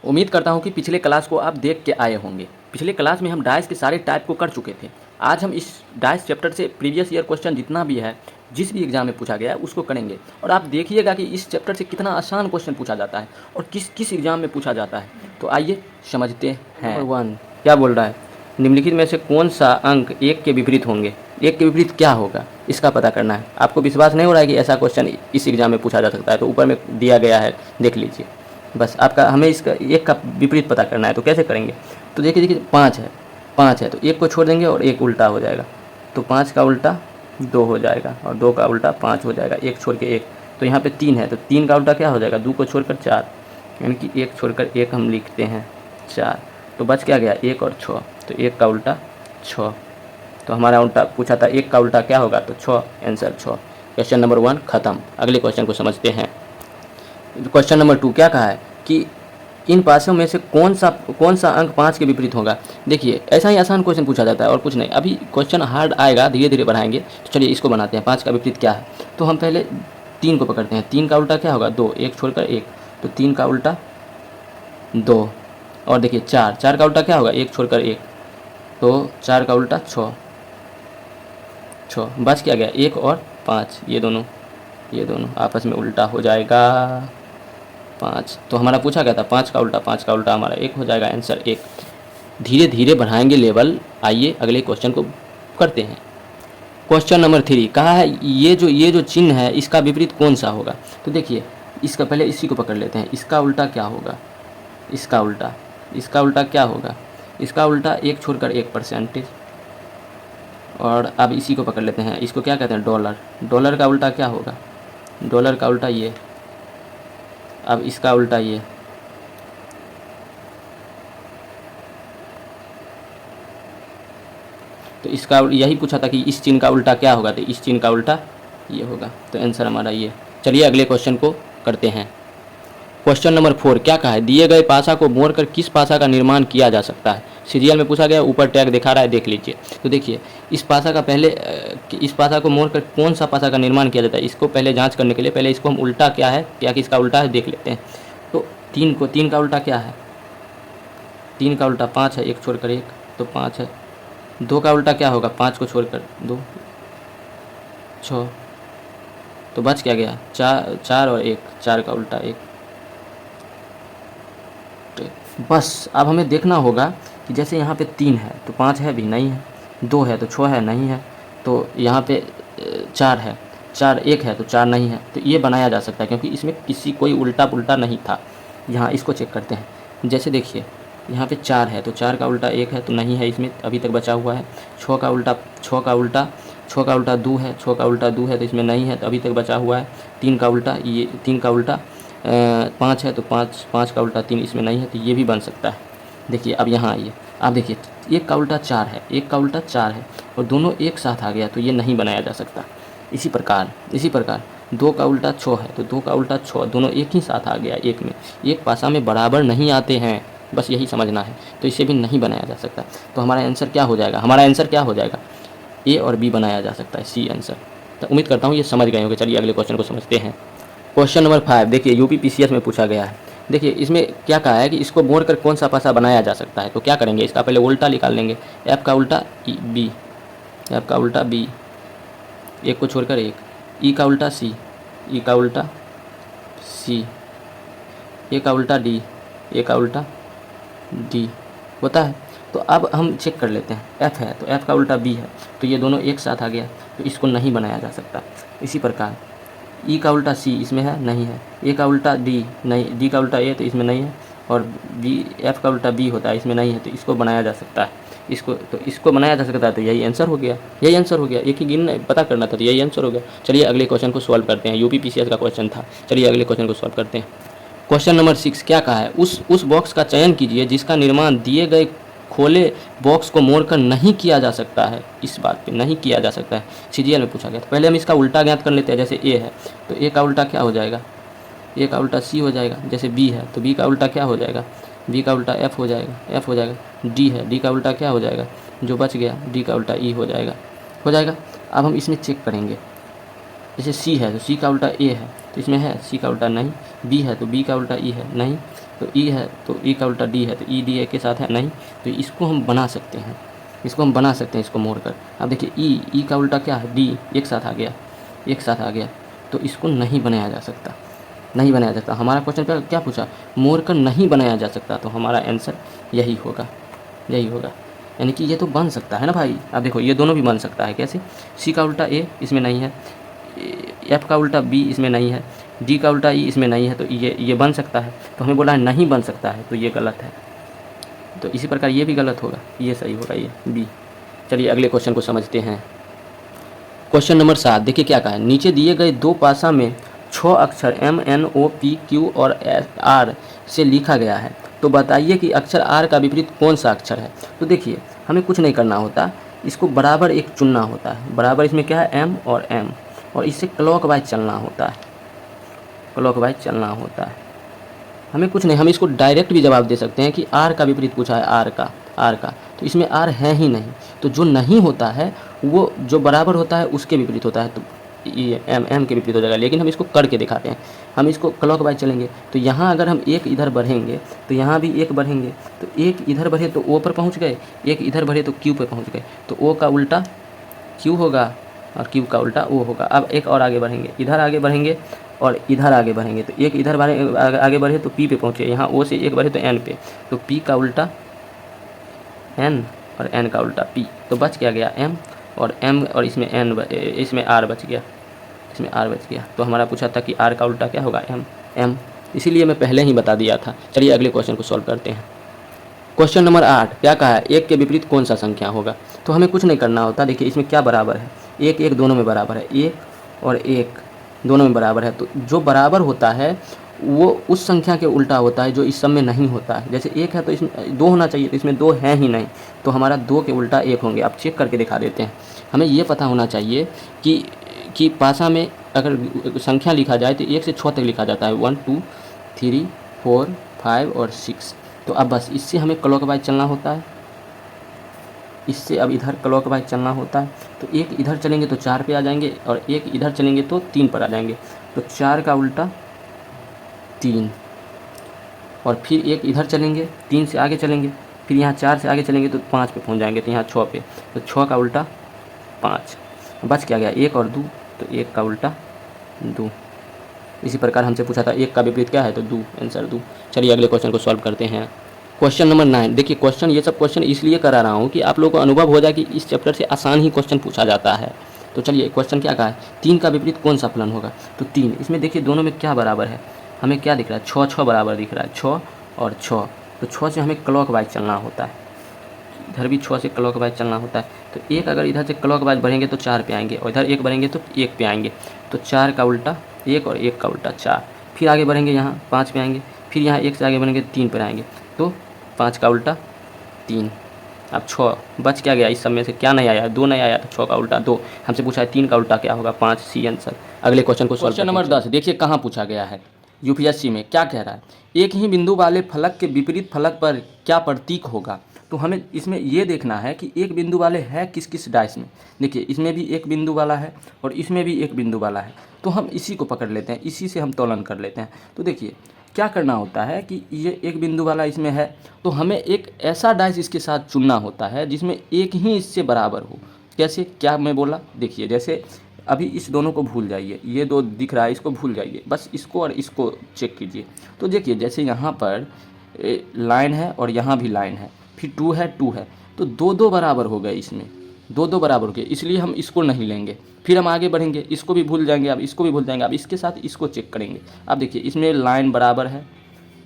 उम्मीद करता हूँ कि पिछले क्लास को आप देख के आए होंगे। पिछले क्लास में हम डाइस के सारे टाइप को कर चुके थे। आज हम इस डाइस चैप्टर से प्रीवियस ईयर क्वेश्चन जितना भी है, जिस भी एग्जाम में पूछा गया है उसको करेंगे और आप देखिएगा कि इस चैप्टर से कितना आसान क्वेश्चन पूछा जाता है और किस किस एग्जाम में पूछा जाता है। तो आइए समझते हैं। नंबर 1 क्या बोल रहा है, निम्नलिखित में से कौन सा अंक 1 के विपरीत होंगे। 1 के विपरीत क्या होगा इसका पता करना है। आपको विश्वास नहीं हो रहा है कि ऐसा क्वेश्चन इस एग्जाम में पूछा जा सकता है, तो ऊपर में दिया गया है, देख लीजिए। बस आपका हमें इसका 1 का विपरीत पता करना है। तो कैसे करेंगे, तो देखिए 5 है तो 1 को छोड़ देंगे और 1 उल्टा हो जाएगा, तो 5 का उल्टा 2 हो जाएगा और 2 का उल्टा 5 हो जाएगा। 1 छोड़ के 1, तो यहाँ पे 3 है तो 3 का उल्टा क्या हो जाएगा, 2 को छोड़कर 4, यानी कि 1 छोड़कर 1 हम लिखते हैं 4। तो बच क्या गया 1 और 6, तो 1 का उल्टा 6। तो हमारा उल्टा पूछा था 1 का उल्टा क्या होगा, तो 6, आंसर 6। क्वेश्चन नंबर 1 खत्म। अगले क्वेश्चन को समझते हैं। क्वेश्चन नंबर 2 क्या कहा है कि इन पासों में से कौन सा अंक 5 के विपरीत होगा। देखिए ऐसा ही आसान क्वेश्चन पूछा जाता है और कुछ नहीं। अभी क्वेश्चन हार्ड आएगा, धीरे धीरे बढ़ाएंगे। तो चलिए इसको बनाते हैं। 5 का विपरीत क्या है, तो हम पहले 3 को पकड़ते हैं। 3 का उल्टा क्या होगा, 2, 1 छोड़कर 1, तो 3 का उल्टा 2। और देखिए 4 का उल्टा क्या होगा, 1 छोड़कर 1, तो 4 का उल्टा 6। बच क्या गया 1 और 5, ये दोनों आपस में उल्टा हो जाएगा 5। तो हमारा पूछा गया था 5 का उल्टा हमारा 1 हो जाएगा, आंसर 1। धीरे धीरे बढ़ाएंगे लेवल। आइए अगले क्वेश्चन को करते हैं। क्वेश्चन नंबर 3 कहा है ये जो चिन्ह है इसका विपरीत कौन सा होगा। तो देखिए इसका पहले इसी को पकड़ लेते हैं। इसका उल्टा क्या होगा, इसका उल्टा क्या होगा, इसका उल्टा 1 छोड़कर 1 परसेंटेज। और अब इसी को पकड़ लेते हैं। इसको क्या कहते हैं, डॉलर का उल्टा क्या होगा, डॉलर का उल्टा ये। अब इसका उल्टा ये, तो इसका यही पूछा था कि इस चिन्ह का उल्टा क्या होगा, तो इस चिन्ह का उल्टा ये होगा। तो आंसर हमारा ये। चलिए अगले क्वेश्चन को करते हैं। क्वेश्चन नंबर 4 क्या कहा है, दिए गए पासा को मोड़कर किस पासा का निर्माण किया जा सकता है। सीरियल में पूछा गया, ऊपर टैग दिखा रहा है, देख लीजिए। तो देखिए इस पासा को मोड़कर कौन सा पासा का निर्माण किया जाता है, इसको पहले जांच करने के लिए पहले इसको हम उल्टा क्या किसका उल्टा है देख लेते हैं। तो 3 का उल्टा क्या है, 3 का उल्टा 5 है, 1 छोड़कर 1, तो 5 है। 2 का उल्टा क्या होगा, 5 को छोड़कर 2, 6। तो बच क्या गया 4 और 1, 4 का उल्टा 1। बस अब हमें देखना होगा कि जैसे यहाँ पे 3 है तो 5 है भी नहीं है, 2 है तो 6 है नहीं है, तो यहाँ पे 4 है, 1 है तो 4 नहीं है। तो ये बनाया जा सकता है क्योंकि इसमें कोई उल्टा पुल्टा नहीं था। यहाँ इसको चेक करते हैं। जैसे देखिए यहाँ पे 4 है तो 4 का उल्टा 1 है तो नहीं है, इसमें अभी तक बचा हुआ है। 6 का उल्टा 2 है, 6 का उल्टा 2 है तो इसमें नहीं है, तो अभी तक बचा हुआ है। 3 का उल्टा 5 है तो 5 का उल्टा 3 इसमें नहीं है, तो ये भी बन सकता है। देखिए अब यहाँ आइए, आप देखिए 1 का उल्टा 4 है, 1 का उल्टा 4 है और दोनों एक साथ आ गया, तो ये नहीं बनाया जा सकता। इसी प्रकार 2 का उल्टा 6 है तो 2 का उल्टा 6, दोनों एक ही साथ आ गया, एक में। एक पासा में बराबर नहीं आते हैं, बस यही समझना है। तो इसे भी नहीं बनाया जा सकता। तो हमारा आंसर क्या हो जाएगा, ए और बी बनाया जा सकता है, सी आंसर। तो उम्मीद करता हूँ ये समझ गए होंगे। चलिए अगले क्वेश्चन को समझते हैं। क्वेश्चन नंबर 5 देखिए यूपी पीसीएस में पूछा गया है। देखिए इसमें क्या कहा है कि इसको मोड़कर कौन सा पासा बनाया जा सकता है। तो क्या करेंगे, इसका पहले उल्टा निकाल लेंगे। एफ का उल्टा बी, 1 को छोड़कर 1, ई का उल्टा सी, ए का उल्टा डी, ए का उल्टा डी होता है। तो अब हम चेक कर लेते हैं। एफ है तो एफ का उल्टा बी है, तो ये दोनों एक साथ आ गया, तो इसको नहीं बनाया जा सकता। इसी प्रकार ई का उल्टा सी इसमें है, नहीं है। ए का उल्टा डी नहीं, डी का उल्टा ए तो इसमें नहीं है, और बी एफ का उल्टा बी होता है, इसमें नहीं है, तो इसको बनाया जा सकता है। इसको बनाया जा सकता है, तो यही आंसर हो गया। एक ही गिनना पता करना था, तो यही आंसर हो गया। चलिए अगले क्वेश्चन को सॉल्व करते हैं। यूपी पीसीएस का क्वेश्चन था। चलिए अगले क्वेश्चन को सॉल्व करते हैं। क्वेश्चन नंबर 6 क्या कहा है, उस बॉक्स का चयन कीजिए जिसका निर्माण दिए गए खोले बॉक्स को मोड़कर नहीं किया जा सकता है। इस बात पे नहीं किया जा सकता है, सीजीएल में पूछा गया। तो पहले हम इसका उल्टा ज्ञात कर लेते हैं। जैसे ए है तो ए का उल्टा क्या हो जाएगा, ए का उल्टा सी हो जाएगा। जैसे बी है तो बी का उल्टा क्या हो जाएगा, बी का उल्टा एफ हो जाएगा। डी है, डी का उल्टा क्या हो जाएगा, जो बच गया डी का उल्टा ई हो जाएगा। अब हम इसमें चेक करेंगे। जैसे सी है तो सी का उल्टा ए है, तो इसमें है सी का उल्टा नहीं, बी है तो बी का उल्टा ई है नहीं, तो ई है तो ई का उल्टा डी है, तो ई डी ए के साथ है नहीं, तो इसको हम बना सकते हैं, इसको मोड़ कर। अब देखिए ई का उल्टा क्या है, डी, एक साथ आ गया, तो इसको नहीं बनाया जा सकता, हमारा क्वेश्चन पे क्या पूछा, मोड़ कर नहीं बनाया जा सकता, तो हमारा आंसर यही होगा, यानी कि ये तो बन सकता है ना भाई। अब देखो ये दोनों भी बन सकता है, कैसे, सी का उल्टा ए इसमें नहीं है, एफ का उल्टा बी इसमें नहीं है, डी का उल्टा ई इसमें नहीं है, तो ये बन सकता है, तो हमें बोला है नहीं बन सकता है, तो ये गलत है। तो इसी प्रकार ये भी गलत होगा, ये सही होगा, ये बी। चलिए अगले क्वेश्चन को समझते हैं। क्वेश्चन नंबर 7 देखिए क्या कहा है, नीचे दिए गए दो पासा में 6 अक्षर M N O P Q और R से लिखा गया है, तो बताइए कि अक्षर R का विपरीत कौन सा अक्षर है। तो देखिए हमें कुछ नहीं करना होता, इसको बराबर एक चुनना होता है, बराबर इसमें क्या है M और M, और इससे क्लॉकवाइज चलना होता है, हमें कुछ नहीं, हम इसको डायरेक्ट भी जवाब दे सकते हैं कि R का विपरीत पूछा है, R का, तो इसमें R है ही नहीं, तो जो नहीं होता है वो जो बराबर होता है उसके विपरीत होता है, तो ये M के विपरीत हो जाएगा। लेकिन हम इसको करके दिखाते हैं, हम इसको क्लॉकवाइज चलेंगे, तो यहाँ अगर हम एक इधर बढ़ेंगे तो यहाँ भी एक बढ़ेंगे, तो एक इधर बढ़े तो O पर पहुँच गए, एक इधर बढ़े तो Q पर पहुँच गए, तो O का उल्टा Q होगा और Q का उल्टा O होगा। अब एक और आगे बढ़ेंगे, इधर आगे बढ़ेंगे और इधर आगे बढ़ेंगे, तो एक इधर आगे बढ़े तो P पे पहुँचे, यहाँ O से एक बढ़े तो N पे, तो P का उल्टा N और N का उल्टा P, तो बच क्या गया M और M, और इसमें R बच गया, तो हमारा पूछा था कि R का उल्टा क्या होगा, M, इसीलिए मैं पहले ही बता दिया था। चलिए अगले क्वेश्चन को सॉल्व करते हैं। क्वेश्चन नंबर 8 क्या कहा है, एक के विपरीत कौन सा संख्या होगा। तो हमें कुछ नहीं करना होता, देखिए इसमें क्या बराबर है, एक दोनों में बराबर है, एक और एक दोनों में बराबर है, तो जो बराबर होता है वो उस संख्या के उल्टा होता है जो इस सब में नहीं होता है। जैसे एक है तो इसमें 2 होना चाहिए, तो इसमें 2 है ही नहीं, तो हमारा 2 के उल्टा 1 होंगे। आप चेक करके दिखा देते हैं। हमें ये पता होना चाहिए कि पासा में अगर संख्या लिखा जाए तो 1 से 6 तक लिखा जाता है, 1 2 3 4 5 और 6। तो अब बस इससे हमें क्लॉकवाइज चलना होता है, इससे अब इधर क्लॉकवाइज चलना होता है, तो एक इधर चलेंगे तो 4 पे आ जाएंगे और एक इधर चलेंगे तो 3 पर आ जाएंगे, तो 4 का उल्टा 3, और फिर एक इधर चलेंगे, 3 से आगे चलेंगे, फिर यहाँ 4 से आगे चलेंगे तो 5 पे पहुँच जाएंगे, तो यहाँ 6 पे, तो 6 का उल्टा 5, बच क्या गया 1 और 2, तो 1 का उल्टा 2। इसी प्रकार हमसे पूछा था 1 का विपरीत क्या है, तो 2, आंसर 2। चलिए अगले क्वेश्चन को सॉल्व करते हैं। क्वेश्चन नंबर 9 देखिए, क्वेश्चन ये सब क्वेश्चन इसलिए करा रहा हूँ कि आप लोगों को अनुभव हो जाए कि इस चैप्टर से आसान ही क्वेश्चन पूछा जाता है। तो चलिए क्वेश्चन क्या कहा है, 3 का विपरीत कौन सा फलन होगा। तो 3, इसमें देखिए दोनों में क्या बराबर है, हमें क्या दिख रहा है, 6 बराबर दिख रहा है, 6 और 6, तो 6 से हमें क्लॉकवाइज चलना होता है, इधर भी 6 से क्लॉकवाइज चलना होता है, तो एक अगर इधर से क्लॉकवाइज बढ़ेंगे तो 4 पे आएंगे, और इधर एक बढ़ेंगे तो 1 पे आएंगे, तो 4 का उल्टा 1 और 1 का उल्टा 4, फिर आगे बढ़ेंगे यहाँ 5 पे आएंगे, फिर यहाँ 1 से आगे बढ़ेंगे 3 पर आएंगे, तो 5 का उल्टा 3। अब 6 बच क्या गया, इस सब में से क्या नहीं आया, 2 नहीं आया, तो 6 का उल्टा 2। हमसे पूछा है 3 का उल्टा क्या होगा, 5, सी आंसर। अगले क्वेश्चन को क्वेश्चन नंबर 10 देखिए कहाँ पूछा गया है, यूपीएससी में क्या कह रहा है, एक ही बिंदु वाले फलक के विपरीत फलक पर क्या प्रतीक होगा। तो हमें इसमें ये देखना है कि एक बिंदु वाले है किस किस डाइस में। देखिए इसमें भी एक बिंदु वाला है और इसमें भी एक बिंदु वाला है, तो हम इसी को पकड़ लेते हैं, इसी से हम तोलन कर लेते हैं। तो देखिए क्या करना होता है कि ये एक बिंदु वाला इसमें है, तो हमें एक ऐसा डाइस इसके साथ चुनना होता है जिसमें एक ही इससे बराबर हो। कैसे, क्या मैं बोला, देखिए जैसे अभी इस दोनों को भूल जाइए, ये 2 दिख रहा है इसको भूल जाइए, बस इसको और इसको चेक कीजिए। तो देखिए जैसे यहाँ पर लाइन है और यहाँ भी लाइन है, फिर 2 है, तो 2 बराबर हो गए, इसमें 2 बराबर हो गए, इसलिए हम इसको नहीं लेंगे। फिर हम आगे बढ़ेंगे, इसको भी भूल जाएंगे, अब इसको भी भूल जाएंगे, अब इसके साथ इसको चेक करेंगे। अब देखिए इसमें लाइन बराबर है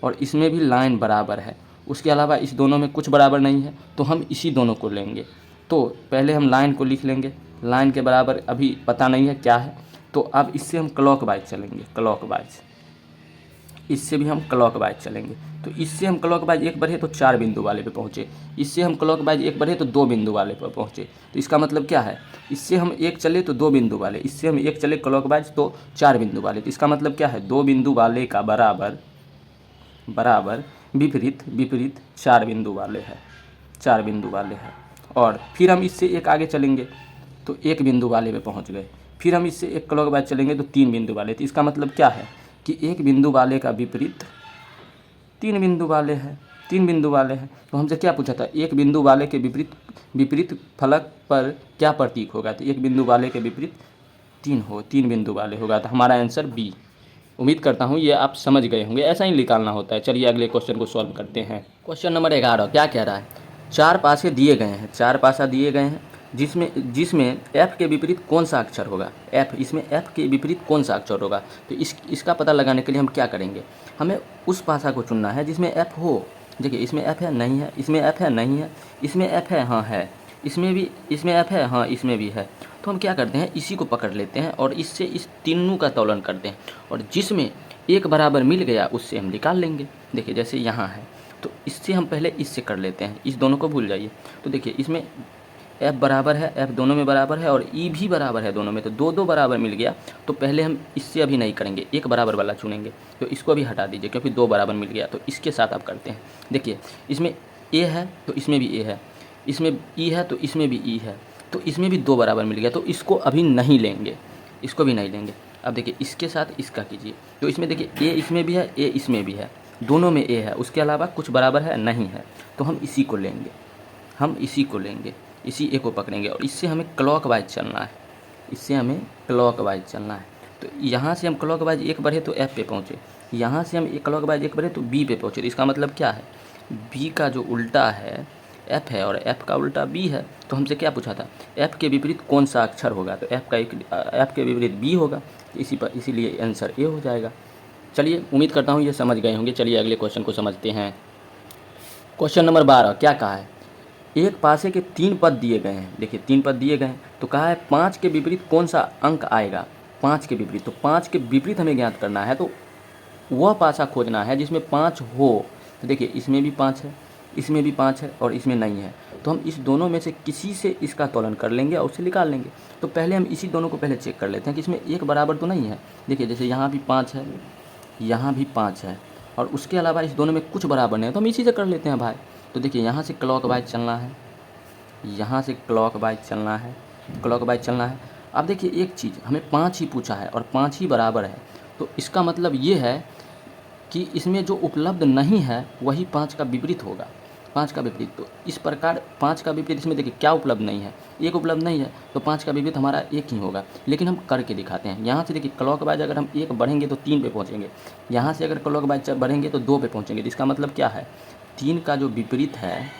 और इसमें भी लाइन बराबर है, उसके अलावा इस दोनों में कुछ बराबर नहीं है, तो हम इसी दोनों को लेंगे। तो पहले हम लाइन को लिख लेंगे, लाइन के बराबर अभी पता नहीं है क्या है, तो अब इससे हम क्लॉकवाइज चलेंगे, क्लॉकवाइज, इससे भी हम क्लॉकवाइज चलेंगे। तो इससे हम क्लॉकवाइज एक बढ़े तो 4 बिंदु वाले पे पहुँचे, इससे हम क्लॉकवाइज एक बढ़े तो 2 बिंदु वाले पर पहुँचे। तो इसका मतलब क्या है, इससे हम एक चले तो 2 बिंदु वाले, इससे हम एक चले क्लॉकवाइज तो 4 बिंदु वाले। तो इसका मतलब क्या है, 2 बिंदु वाले का बराबर विपरीत 4 बिंदु वाले है, 4 बिंदु वाले है। और फिर हम इससे एक आगे चलेंगे तो 1 बिंदु वाले पे पहुँच गए, फिर हम इससे एक क्लॉकवाइज चलेंगे तो 3 बिंदु वाले। तो इसका मतलब क्या है कि एक बिंदु वाले का विपरीत 3 बिंदु वाले है, 3 बिंदु वाले हैं। तो हमसे क्या पूछा था, एक बिंदु वाले के विपरीत फलक पर क्या प्रतीक होगा। तो एक बिंदु वाले के विपरीत 3 बिंदु वाले होगा। तो हमारा आंसर बी। उम्मीद करता हूँ ये आप समझ गए होंगे, ऐसा ही निकालना होता है। चलिए अगले क्वेश्चन को सॉल्व करते हैं। क्वेश्चन नंबर 11 क्या कह रहा है, 4 पासे दिए गए हैं, 4 पासा दिए गए हैं जिसमें f के विपरीत कौन सा अक्षर होगा। इसमें f के विपरीत कौन सा अक्षर होगा। तो इसका पता लगाने के लिए हम क्या करेंगे, हमें उस पासा को चुनना है जिसमें f हो। देखिए इसमें f है नहीं है, इसमें f है नहीं है, इसमें f है हाँ है, इसमें f है हाँ इसमें भी है। तो हम क्या करते हैं, इसी को पकड़ लेते हैं और इससे इस तीनों का तौलन करते हैं और जिसमें एक बराबर मिल गया उससे हम निकाल लेंगे। देखिए जैसे यहाँ है तो इससे हम पहले इससे कर लेते हैं, इस दोनों को भूल जाइए। तो देखिए इसमें f बराबर है, f दोनों में बराबर है और e भी बराबर है दोनों में, तो दो बराबर मिल गया। तो पहले हम इससे अभी नहीं करेंगे, एक बराबर वाला चुनेंगे। तो इसको भी हटा दीजिए क्योंकि 2 बराबर मिल गया। तो इसके साथ आप करते हैं। देखिए इसमें a है तो इसमें भी a है, इसमें e है तो इसमें भी e है, तो इसमें भी 2 बराबर मिल गया। तो इसको अभी नहीं लेंगे, इसको भी नहीं लेंगे। अब देखिए इसके साथ इसका कीजिए। तो इसमें देखिए a इसमें भी है, a इसमें भी है, दोनों में a है, उसके अलावा कुछ बराबर है नहीं है। तो हम इसी को लेंगे, हम इसी को लेंगे, इसी ए को पकड़ेंगे और इससे हमें क्लॉकवाइज चलना है, इससे हमें क्लॉकवाइज चलना है। तो यहाँ से हम क्लॉकवाइज एक बढ़े तो एफ पे पहुँचे, यहाँ से हम एक क्लॉकवाइज एक बढ़े तो बी पे पहुँचे। तो इसका मतलब क्या है, बी का जो उल्टा है एफ है और एफ का उल्टा बी है। तो हमसे क्या पूछा था, एफ के विपरीत कौन सा अक्षर होगा। तो एफ के विपरीत बी होगा, इसीलिए आंसर ए हो जाएगा। चलिए उम्मीद करता हूँ ये समझ गए होंगे। चलिए अगले क्वेश्चन को समझते हैं। क्वेश्चन नंबर 12 क्या कहा है, एक पासे के 3 पद दिए गए हैं। देखिए 3 पद दिए गए हैं तो कहा है 5 के विपरीत कौन सा अंक आएगा। 5 के विपरीत, तो 5 के विपरीत हमें ज्ञात करना है। तो वह पासा खोजना है जिसमें 5 हो। तो देखिए इसमें भी 5 है, इसमें भी 5 है और इसमें नहीं है। तो हम इस दोनों में से किसी से इसका तौलन कर लेंगे और उसे निकाल लेंगे। तो पहले हम इसी दोनों को पहले चेक कर लेते हैं कि इसमें एक बराबर तो नहीं है। देखिए जैसे यहाँ भी 5 है, यहाँ भी 5 है और उसके अलावा इस दोनों में कुछ बराबर नहीं है। तो हम इसी से कर लेते हैं भाई। तो देखिए यहाँ से क्लॉकवाइज चलना है, यहाँ से क्लॉकवाइज चलना है, क्लॉकवाइज चलना है। अब देखिए एक चीज़, हमें 5 ही पूछा है और 5 ही बराबर है। तो इसका मतलब ये है कि इसमें जो उपलब्ध नहीं है वही 5 का विपरीत होगा, 5 का विपरीत। तो इस प्रकार 5 का विपरीत इसमें देखिए क्या उपलब्ध नहीं है, एक उपलब्ध नहीं है। तो 5 का विपरीत हमारा एक ही होगा। लेकिन हम करके दिखाते हैं। यहाँ से देखिए क्लॉकवाइज अगर हम 1 बढ़ेंगे तो 3 पे पहुँचेंगे, यहाँ से अगर क्लॉकवाइज बढ़ेंगे तो 2 पे पहुँचेंगे। तो इसका मतलब क्या है, 3 का जो विपरीत है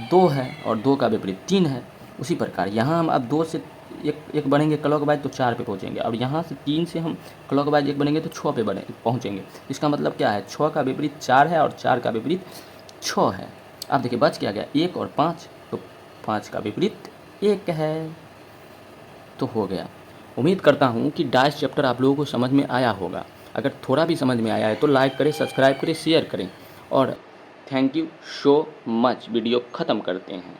2 है और 2 का विपरीत 3 है। उसी प्रकार यहाँ हम अब 2 से एक बढ़ेंगे क्लॉकवाइज तो 4 पे पहुँचेंगे। अब यहाँ से 3 से हम क्लॉकवाइज 1 बढ़ेंगे तो 6 पे पहुँचेंगे। इसका मतलब क्या है, 6 का विपरीत 4 है और 4 का विपरीत 6 है। अब देखिए बच क्या गया 1 और 5, तो 5 का विपरीत 1 है। तो हो गया। उम्मीद करता हूँ कि डाइस चैप्टर आप लोगों को समझ में आया होगा। अगर थोड़ा भी समझ में आया है तो लाइक करें, सब्सक्राइब करें, शेयर करें और thank you so much. Video ख़त्म करते हैं।